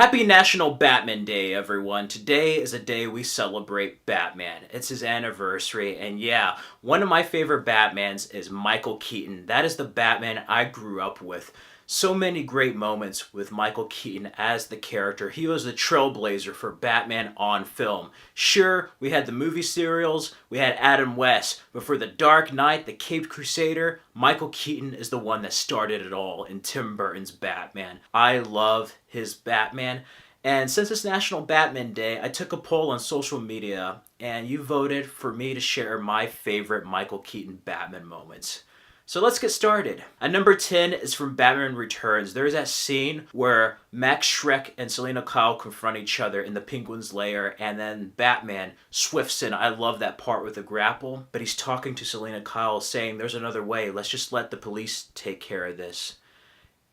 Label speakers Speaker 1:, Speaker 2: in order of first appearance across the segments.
Speaker 1: Happy National Batman Day, everyone. Today is a day we celebrate Batman. It's his anniversary, and yeah, one of my favorite Batmans is Michael Keaton. That is the Batman I grew up with. So many great moments with Michael Keaton as the character. He was the trailblazer for Batman on film. Sure, we had the movie serials, we had Adam West, but for The Dark Knight, the Caped Crusader, Michael Keaton is the one that started it all in Tim Burton's Batman. I love his Batman. And since it's National Batman Day, I took a poll on social media, and you voted for me to share my favorite Michael Keaton Batman moments. So let's get started. At number 10 is from Batman Returns. There's that scene where Max Schreck and Selina Kyle confront each other in the Penguin's lair, and then Batman swifts in. I love that part with the grapple, but he's talking to Selina Kyle saying, there's another way, let's just let the police take care of this.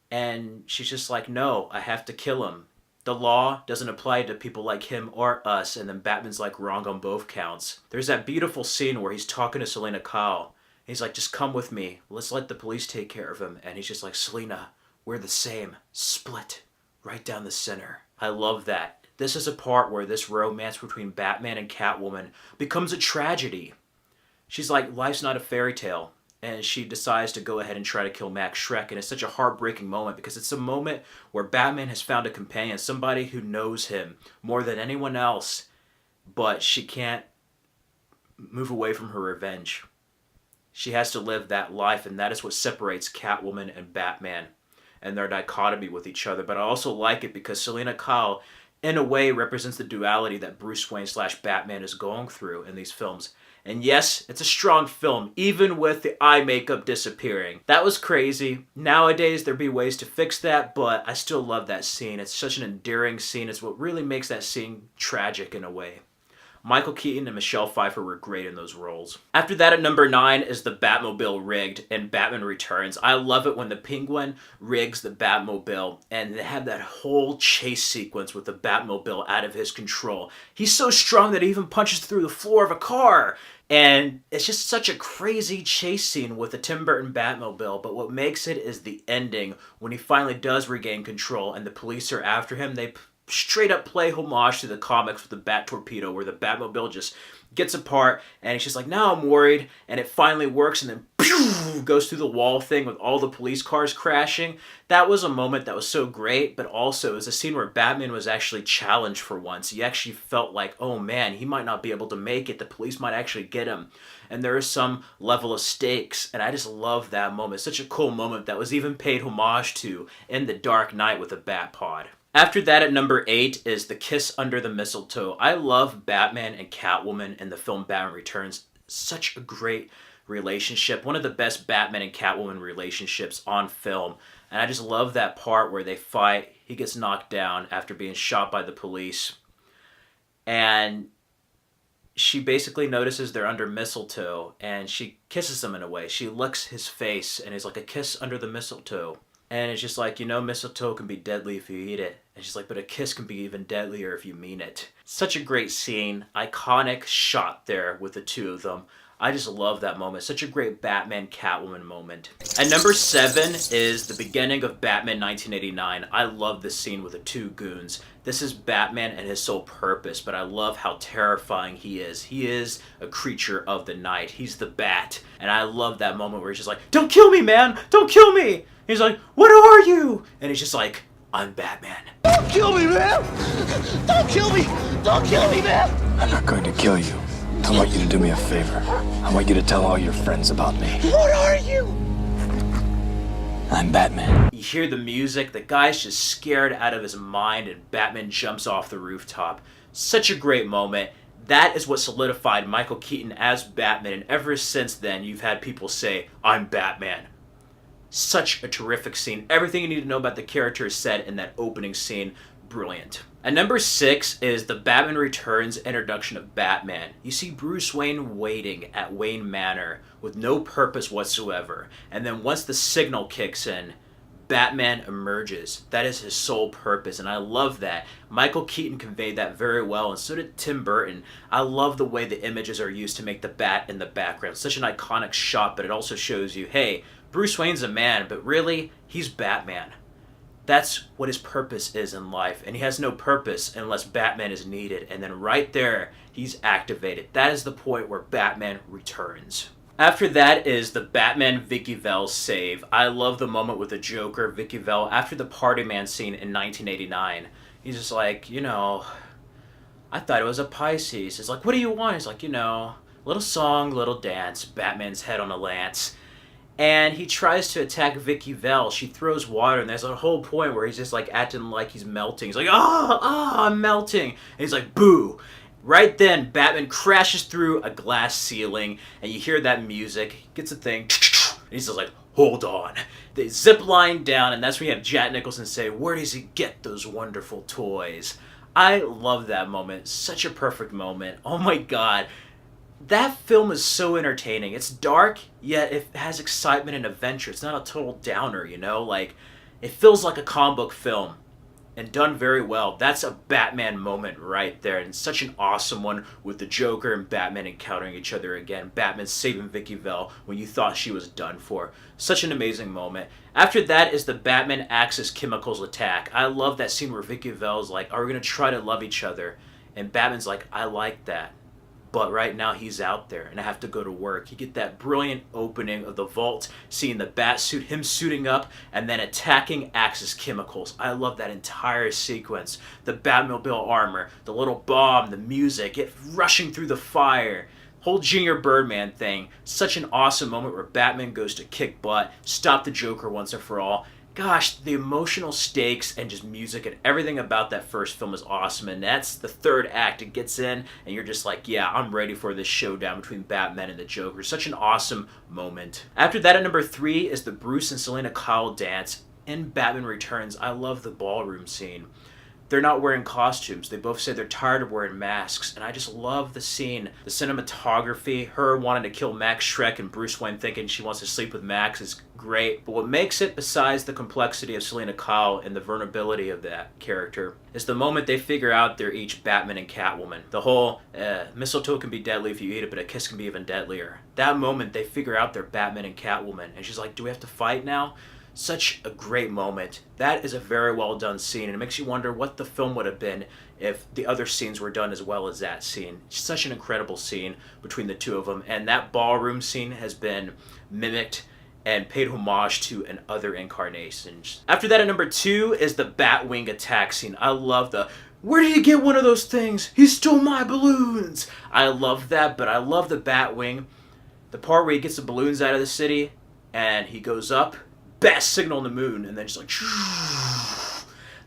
Speaker 1: And she's just like, no, I have to kill him. The law doesn't apply to people like him or us, and then Batman's like wrong on both counts. There's that beautiful scene where he's talking to Selina Kyle. He's like, just come with me. Let's let the police take care of him. And he's just like, Selena, we're the same. Split. Right down the center. I love that. This is a part where this romance between Batman and Catwoman becomes a tragedy. She's like, life's not a fairy tale. And she decides to go ahead and try to kill Max Schreck. And it's such a heartbreaking moment because it's a moment where Batman has found a companion, somebody who knows him more than anyone else. But she can't move away from her revenge. She has to live that life, and that is what separates Catwoman and Batman and their dichotomy with each other. But I also like it because Selina Kyle, in a way, represents the duality that Bruce Wayne / Batman is going through in these films. And yes, it's a strong film, even with the eye makeup disappearing. That was crazy. Nowadays, there'd be ways to fix that, but I still love that scene. It's such an endearing scene. It's what really makes that scene tragic in a way. Michael Keaton and Michelle Pfeiffer were great in those roles. After that, at number 9 is the Batmobile rigged in Batman Returns. I love it when the Penguin rigs the Batmobile and they have that whole chase sequence with the Batmobile out of his control. He's so strong that he even punches through the floor of a car. And it's just such a crazy chase scene with the Tim Burton Batmobile, but what makes it is the ending when he finally does regain control and the police are after him. They straight up play homage to the comics with the Bat Torpedo, where the Batmobile just gets apart and he's just like, now I'm worried, and it finally works, and then pew, goes through the wall thing with all the police cars crashing. That was a moment that was so great, but also it was a scene where Batman was actually challenged for once. He actually felt like, oh man, he might not be able to make it. The police might actually get him. And there is some level of stakes, and I just love that moment. Such a cool moment that was even paid homage to in The Dark Knight with the Batpod. After that, at number 8 is The Kiss Under the Mistletoe. I love Batman and Catwoman in the film Batman Returns. Such a great relationship. One of the best Batman and Catwoman relationships on film. And I just love that part where they fight. He gets knocked down after being shot by the police. And she basically notices they're under mistletoe. And she kisses him in a way. She licks his face and it's like a kiss under the mistletoe. And it's just like, mistletoe can be deadly if you eat it. And she's like, but a kiss can be even deadlier if you mean it. Such a great scene. Iconic shot there with the two of them. I just love that moment. Such a great Batman-Catwoman moment. At number 7 is the beginning of Batman 1989. I love this scene with the two goons. This is Batman and his sole purpose, but I love how terrifying he is. He is a creature of the night. He's the Bat. And I love that moment where he's just like, don't kill me, man! Don't kill me! He's like, what are you? And he's just like, I'm Batman.
Speaker 2: Don't kill me, man! Don't kill me! Don't kill me, man!
Speaker 3: I'm not going to kill you. I want you to do me a favor. I want you to tell all your friends about me.
Speaker 2: What are you?
Speaker 3: I'm Batman.
Speaker 1: You hear the music, the guy's just scared out of his mind, and Batman jumps off the rooftop. Such a great moment. That is what solidified Michael Keaton as Batman, and ever since then, you've had people say, I'm Batman. Such a terrific scene. Everything you need to know about the character is said in that opening scene. Brilliant. At number 6 is the Batman Returns introduction of Batman. You see Bruce Wayne waiting at Wayne Manor with no purpose whatsoever. And then once the signal kicks in, Batman emerges. That is his sole purpose, and I love that. Michael Keaton conveyed that very well, and so did Tim Burton. I love the way the images are used to make the bat in the background. Such an iconic shot, but it also shows you, hey, Bruce Wayne's a man, but really, he's Batman. That's what his purpose is in life, and he has no purpose unless Batman is needed, and then right there, he's activated. That is the point where Batman returns. After that is the Batman Vicky Vale save. I love the moment with the Joker, Vicky Vale, after the Party Man scene in 1989. He's just like, I thought it was a Pisces. He's like, what do you want? He's like, little song, little dance, Batman's head on a lance. And he tries to attack Vicky Vale. She throws water, and there's a whole point where he's just like acting like he's melting. He's like, I'm melting. And he's like, boo. Right then, Batman crashes through a glass ceiling, and you hear that music. He gets a thing, and he's just like, hold on. They zip line down, and that's when you have Jack Nicholson say, where does he get those wonderful toys? I love that moment. Such a perfect moment. Oh my god. That film is so entertaining. It's dark, yet it has excitement and adventure. It's not a total downer, Like, it feels like a comic book film. And done very well. That's a Batman moment right there. And such an awesome one with the Joker and Batman encountering each other again. Batman saving Vicky Vale when you thought she was done for. Such an amazing moment. After that is the Batman Axis Chemicals attack. I love that scene where Vicky Vale's like, are we going to try to love each other? And Batman's like, I like that. But right now he's out there and I have to go to work. You get that brilliant opening of the vault, seeing the bat suit, him suiting up, and then attacking Axis Chemicals. I love that entire sequence. The Batmobile armor, the little bomb, the music, it rushing through the fire. Whole Junior Birdman thing. Such an awesome moment where Batman goes to kick butt, stop the Joker once and for all. Gosh, the emotional stakes and just music and everything about that first film is awesome. And that's the third act. It gets in and you're just like, yeah, I'm ready for this showdown between Batman and the Joker. Such an awesome moment. After that, at number 3 is the Bruce and Selena Kyle dance in Batman Returns. I love the ballroom scene. They're not wearing costumes. They both say they're tired of wearing masks. And I just love the scene. The cinematography, her wanting to kill Max Schreck and Bruce Wayne thinking she wants to sleep with Max is great. But what makes it, besides the complexity of Selena Kyle and the vulnerability of that character, is the moment they figure out they're each Batman and Catwoman. The whole, mistletoe can be deadly if you eat it, but a kiss can be even deadlier. That moment, they figure out they're Batman and Catwoman. And she's like, do we have to fight now? Such a great moment. That is a very well done scene, and it makes you wonder what the film would have been if the other scenes were done as well as that scene. Such an incredible scene between the two of them, and that ballroom scene has been mimicked and paid homage to in other incarnations. After that, at number 2 is the Batwing attack scene. I love the, where did he get one of those things? He stole my balloons! I love that, but I love the Batwing. The part where he gets the balloons out of the city, and he goes up, best signal on the moon, and then just like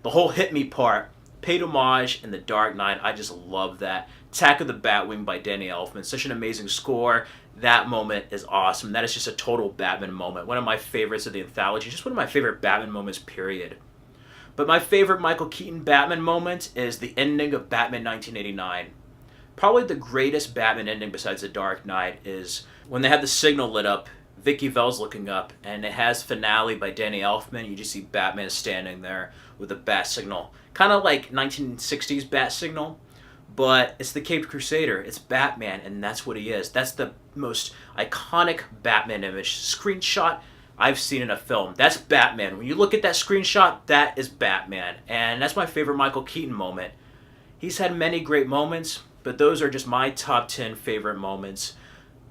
Speaker 1: the whole hit me part paid homage in The Dark Knight. I just love that. Attack of the Batwing by Danny Elfman, such an amazing score. That moment is awesome. That is just a total Batman moment, one of my favorites of the anthology, just one of my favorite Batman moments, period. But my favorite Michael Keaton Batman moment is the ending of Batman 1989. Probably the greatest Batman ending besides The Dark Knight is when they have the signal lit up. Vicky Vale's looking up, and it has Finale by Danny Elfman. You just see Batman standing there with a bat signal. Kind of like 1960s bat signal, but it's the Caped Crusader. It's Batman, and that's what he is. That's the most iconic Batman image screenshot I've seen in a film. That's Batman. When you look at that screenshot, that is Batman. And that's my favorite Michael Keaton moment. He's had many great moments, but those are just my top 10 favorite moments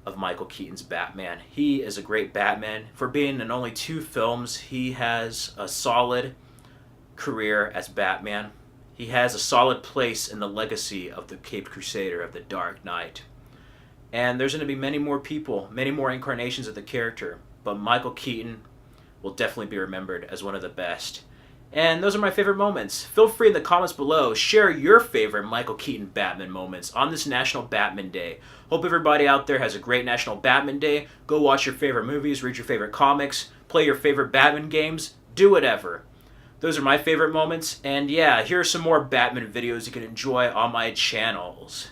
Speaker 1: of Michael Keaton's Batman. He is a great Batman. For being in only 2 films, he has a solid career as Batman. He has a solid place in the legacy of the Caped Crusader of The Dark Knight. And there's going to be many more people, many more incarnations of the character, but Michael Keaton will definitely be remembered as one of the best. And those are my favorite moments. Feel free in the comments below, share your favorite Michael Keaton Batman moments on this National Batman Day. Hope everybody out there has a great National Batman Day. Go watch your favorite movies, read your favorite comics, play your favorite Batman games, do whatever. Those are my favorite moments, and yeah, here are some more Batman videos you can enjoy on my channels.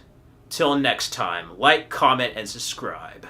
Speaker 1: Till next time, like, comment, and subscribe.